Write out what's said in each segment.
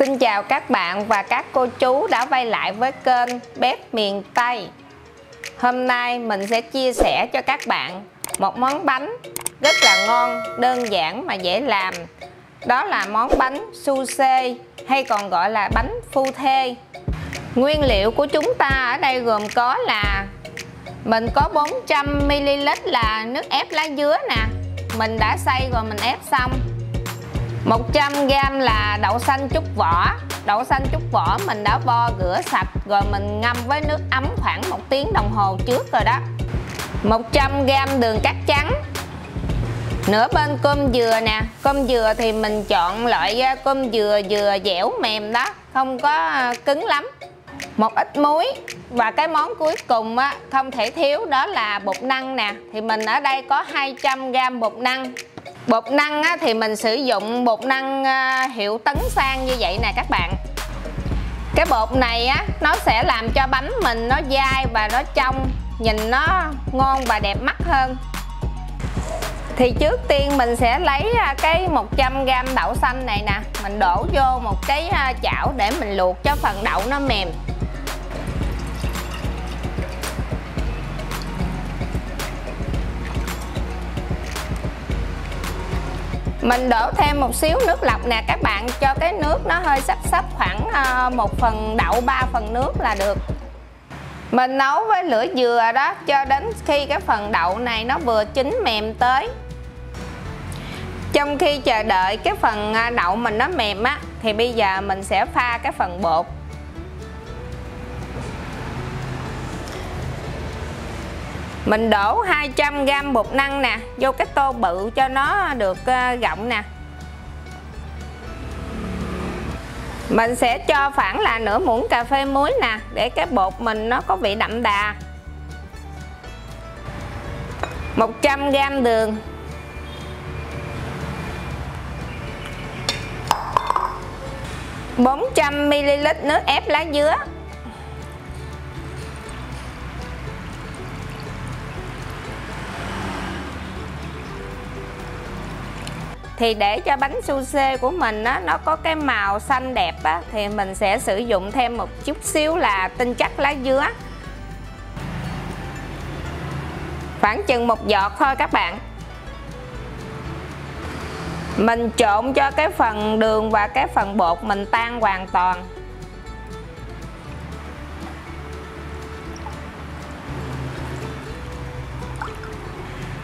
Xin chào các bạn và các cô chú đã quay lại với kênh Bếp Miền Tây. Hôm nay mình sẽ chia sẻ cho các bạn một món bánh rất là ngon, đơn giản mà dễ làm. Đó là món bánh su xê hay còn gọi là bánh phu thê. Nguyên liệu của chúng ta ở đây gồm có là mình có 400ml là nước ép lá dứa nè. Mình đã xay rồi mình ép xong. 100g là đậu xanh trút vỏ. Đậu xanh trút vỏ mình đã vo rửa sạch rồi mình ngâm với nước ấm khoảng 1 tiếng đồng hồ trước rồi đó. 100g đường cát trắng. Nửa bên cơm dừa nè. Cơm dừa thì mình chọn loại cơm dừa vừa dẻo mềm đó, không có cứng lắm. Một ít muối. Và cái món cuối cùng á, không thể thiếu đó là bột năng nè. Thì mình ở đây có 200g bột năng. Bột năng á, thì mình sử dụng bột năng hiệu Tấn Sang như vậy nè các bạn. Cái bột này á, nó sẽ làm cho bánh mình nó dai và nó trong, nhìn nó ngon và đẹp mắt hơn. Thì trước tiên mình sẽ lấy cái 100g đậu xanh này nè, mình đổ vô một cái chảo để mình luộc cho phần đậu nó mềm. Mình đổ thêm một xíu nước lọc nè các bạn, cho cái nước nó hơi sắp khoảng 1 phần đậu 3 phần nước là được. Mình nấu với lửa vừa đó cho đến khi cái phần đậu này nó vừa chín mềm tới. Trong khi chờ đợi cái phần đậu mình nó mềm á, thì bây giờ mình sẽ pha cái phần bột. Mình đổ 200g bột năng nè vô cái tô bự cho nó được rộng nè. Mình sẽ cho khoảng là nửa muỗng cà phê muối nè, để cái bột mình nó có vị đậm đà. 100g đường. 400ml nước ép lá dứa. Thì để cho bánh su xê của mình á, nó có cái màu xanh đẹp á, thì mình sẽ sử dụng thêm một chút xíu là tinh chất lá dứa. Khoảng chừng 1 giọt thôi các bạn. Mình trộn cho cái phần đường và cái phần bột mình tan hoàn toàn.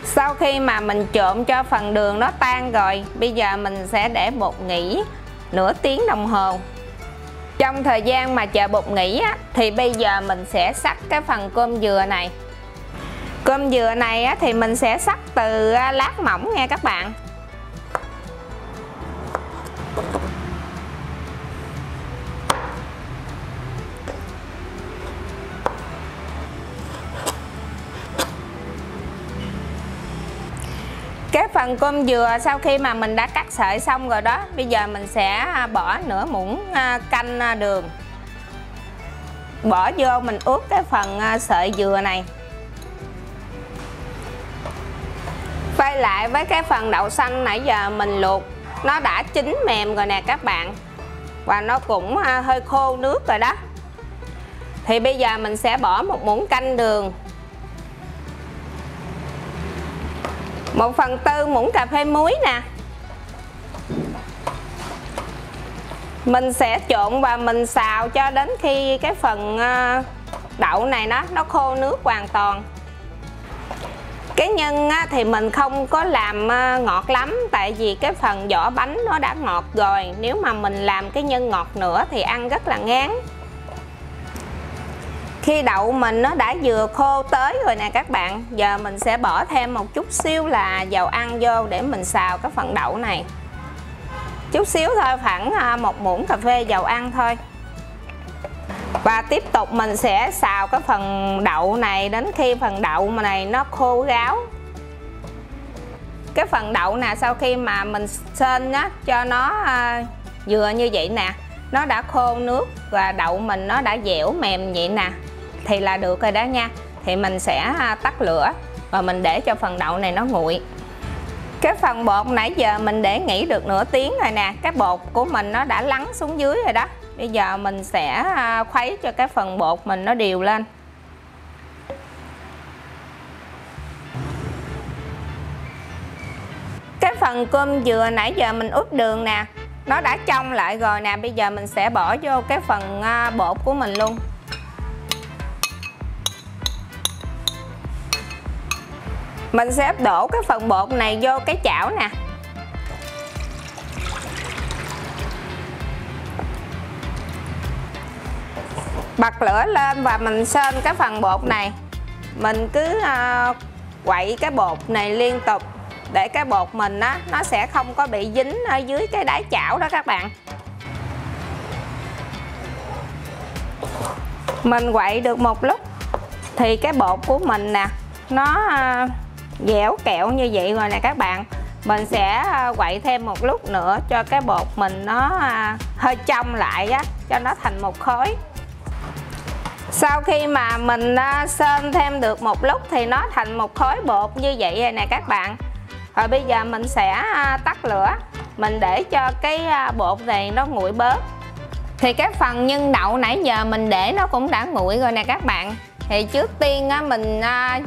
Sau khi mà mình trộn cho phần đường nó tan rồi, bây giờ mình sẽ để bột nghỉ nửa tiếng đồng hồ. Trong thời gian mà chờ bột nghỉ á, thì bây giờ mình sẽ xắt cái phần cơm dừa này. Cơm dừa này á, thì mình sẽ xắt từ lát mỏng nha các bạn. Cái phần cơm dừa sau khi mà mình đã cắt sợi xong rồi đó, bây giờ mình sẽ bỏ nửa muỗng canh đường. Bỏ vô mình ướp cái phần sợi dừa này. Quay lại với cái phần đậu xanh nãy giờ mình luộc, nó đã chín mềm rồi nè các bạn. Và nó cũng hơi khô nước rồi đó. Thì bây giờ mình sẽ bỏ 1 muỗng canh đường, 1/4 muỗng cà phê muối nè. Mình sẽ trộn và mình xào cho đến khi cái phần đậu này nó khô nước hoàn toàn. Cái nhân á, thì mình không có làm ngọt lắm, tại vì cái phần vỏ bánh nó đã ngọt rồi. Nếu mà mình làm cái nhân ngọt nữa thì ăn rất là ngán. Khi đậu mình nó đã vừa khô tới rồi nè các bạn, giờ mình sẽ bỏ thêm một chút xíu là dầu ăn vô để mình xào cái phần đậu này. Chút xíu thôi, khoảng 1 muỗng cà phê dầu ăn thôi. Và tiếp tục mình sẽ xào cái phần đậu này đến khi phần đậu mà này nó khô ráo. Cái phần đậu nè, sau khi mà mình sên á, cho nó vừa như vậy nè, nó đã khô nước và đậu mình nó đã dẻo mềm vậy nè, thì là được rồi đó nha. Thì mình sẽ tắt lửa và mình để cho phần đậu này nó nguội. Cái phần bột nãy giờ mình để nghỉ được nửa tiếng rồi nè, cái bột của mình nó đã lắng xuống dưới rồi đó. Bây giờ mình sẽ khuấy cho cái phần bột mình nó đều lên. Cái phần cơm dừa nãy giờ mình ướp đường nè, nó đã trong lại rồi nè. Bây giờ mình sẽ bỏ vô cái phần bột của mình luôn. Mình sẽ đổ cái phần bột này vô cái chảo nè. Bật lửa lên và mình sên cái phần bột này. Mình cứ quậy cái bột này liên tục để cái bột mình á, nó sẽ không có bị dính ở dưới cái đáy chảo đó các bạn. Mình quậy được một lúc thì cái bột của mình nè, nó dẻo kẹo như vậy rồi nè các bạn. Mình sẽ quậy thêm một lúc nữa cho cái bột mình nó hơi trong lại á, cho nó thành một khối. Sau khi mà mình sên thêm được một lúc thì nó thành một khối bột như vậy rồi nè các bạn. Rồi bây giờ mình sẽ tắt lửa, mình để cho cái bột này nó nguội bớt. Thì cái phần nhân đậu nãy giờ mình để nó cũng đã nguội rồi nè các bạn. Thì trước tiên á, mình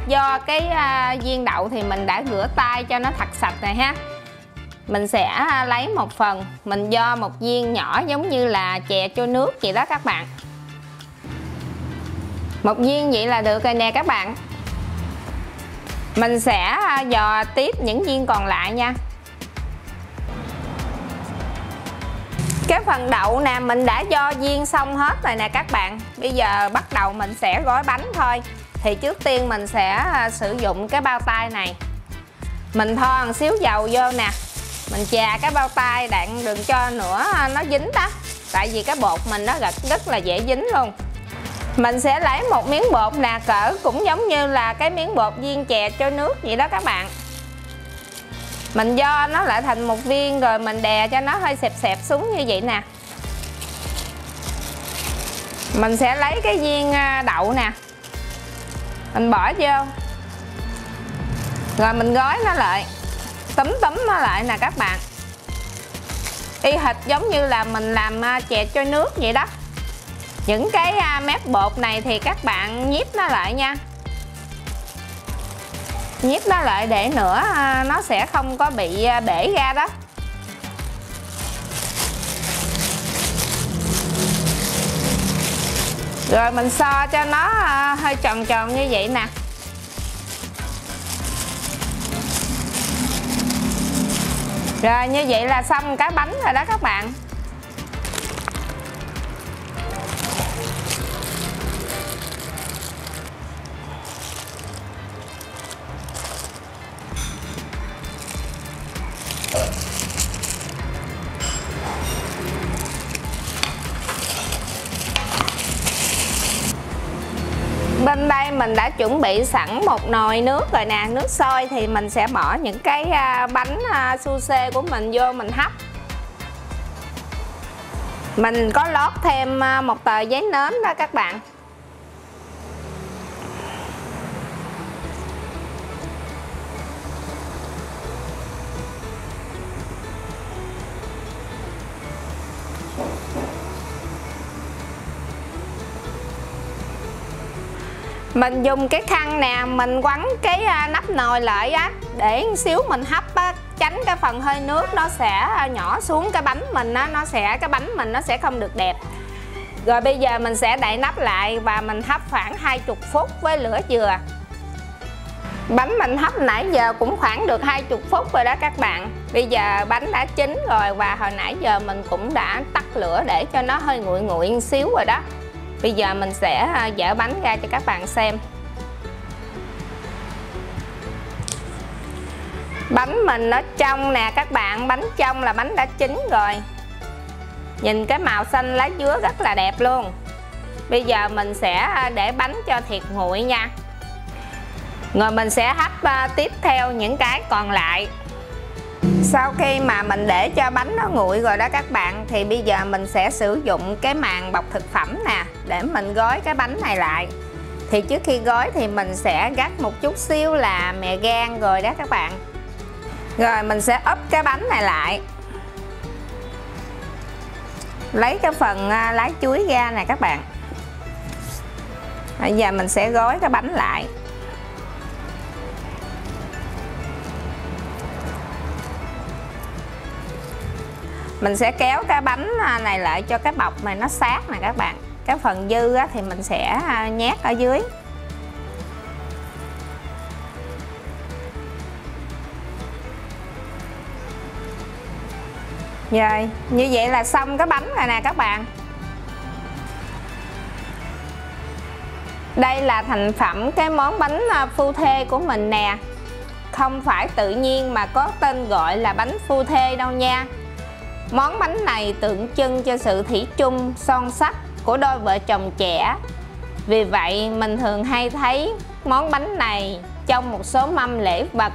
do cái viên đậu thì mình đã rửa tay cho nó thật sạch này ha. Mình sẽ lấy một phần, mình do một viên nhỏ giống như là chè trôi nước vậy đó các bạn. Một viên vậy là được rồi nè các bạn. Mình sẽ dò tiếp những viên còn lại nha. Cái phần đậu nè mình đã do viên xong hết rồi nè các bạn. Bây giờ bắt đầu mình sẽ gói bánh thôi. Thì trước tiên mình sẽ sử dụng cái bao tay này. Mình thoa một xíu dầu vô nè. Mình chà cái bao tay, đặng đừng cho nữa nó dính đó. Tại vì cái bột mình nó rất là dễ dính luôn. Mình sẽ lấy một miếng bột nè, cỡ cũng giống như là cái miếng bột viên chè trôi nước vậy đó các bạn. Mình do nó lại thành một viên rồi mình đè cho nó hơi xẹp xẹp xuống như vậy nè. Mình sẽ lấy cái viên đậu nè, mình bỏ vô. Rồi mình gói nó lại, túm nó lại nè các bạn. Y hệt giống như là mình làm chè trôi nước vậy đó. Những cái mép bột này thì các bạn nhíp nó lại nha. Nhíp nó lại để nữa nó sẽ không có bị bể ra đó. Rồi mình so cho nó hơi tròn tròn như vậy nè. Rồi như vậy là xong cái bánh rồi đó các bạn. Bên đây mình đã chuẩn bị sẵn một nồi nước rồi nè. Nước sôi thì mình sẽ bỏ những cái bánh su xê của mình vô mình hấp. Mình có lót thêm một tờ giấy nến đó các bạn. Mình dùng cái khăn nè, mình quấn cái nắp nồi lại á, để xíu mình hấp á, tránh cái phần hơi nước nó sẽ nhỏ xuống cái bánh mình á, cái bánh mình nó sẽ không được đẹp. Rồi bây giờ mình sẽ đậy nắp lại và mình hấp khoảng 20 phút với lửa vừa. Bánh mình hấp nãy giờ cũng khoảng được 20 phút rồi đó các bạn. Bây giờ bánh đã chín rồi và hồi nãy giờ mình cũng đã tắt lửa để cho nó hơi nguội nguội một xíu rồi đó. Bây giờ mình sẽ dỡ bánh ra cho các bạn xem. Bánh mình nó trong nè các bạn, bánh trong là bánh đã chín rồi. Nhìn cái màu xanh lá dứa rất là đẹp luôn. Bây giờ mình sẽ để bánh cho thiệt nguội nha. Rồi mình sẽ hấp tiếp theo những cái còn lại. Sau khi mà mình để cho bánh nó nguội rồi đó các bạn, thì bây giờ mình sẽ sử dụng cái màng bọc thực phẩm nè để mình gói cái bánh này lại. Thì trước khi gói thì mình sẽ rắc một chút xíu là mè rang rồi đó các bạn. Rồi mình sẽ úp cái bánh này lại, lấy cái phần lá chuối ra nè các bạn. Bây giờ mình sẽ gói cái bánh lại. Mình sẽ kéo cái bánh này lại cho cái bọc này nó sát nè các bạn. Cái phần dư thì mình sẽ nhét ở dưới. Rồi, như vậy là xong cái bánh rồi nè các bạn. Đây là thành phẩm cái món bánh phu thê của mình nè. Không phải tự nhiên mà có tên gọi là bánh phu thê đâu nha. Món bánh này tượng trưng cho sự thủy chung, son sắc của đôi vợ chồng trẻ. Vì vậy mình thường hay thấy món bánh này trong một số mâm lễ vật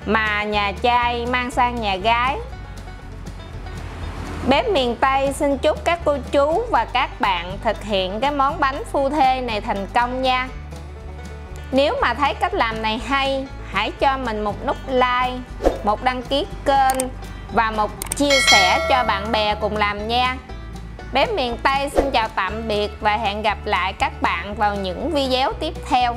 mà nhà trai mang sang nhà gái. Bếp miền Tây xin chúc các cô chú và các bạn thực hiện cái món bánh phu thê này thành công nha. Nếu mà thấy cách làm này hay, hãy cho mình một nút like, một đăng ký kênh và một chia sẻ cho bạn bè cùng làm nha. Bếp miền Tây xin chào tạm biệt và hẹn gặp lại các bạn vào những video tiếp theo.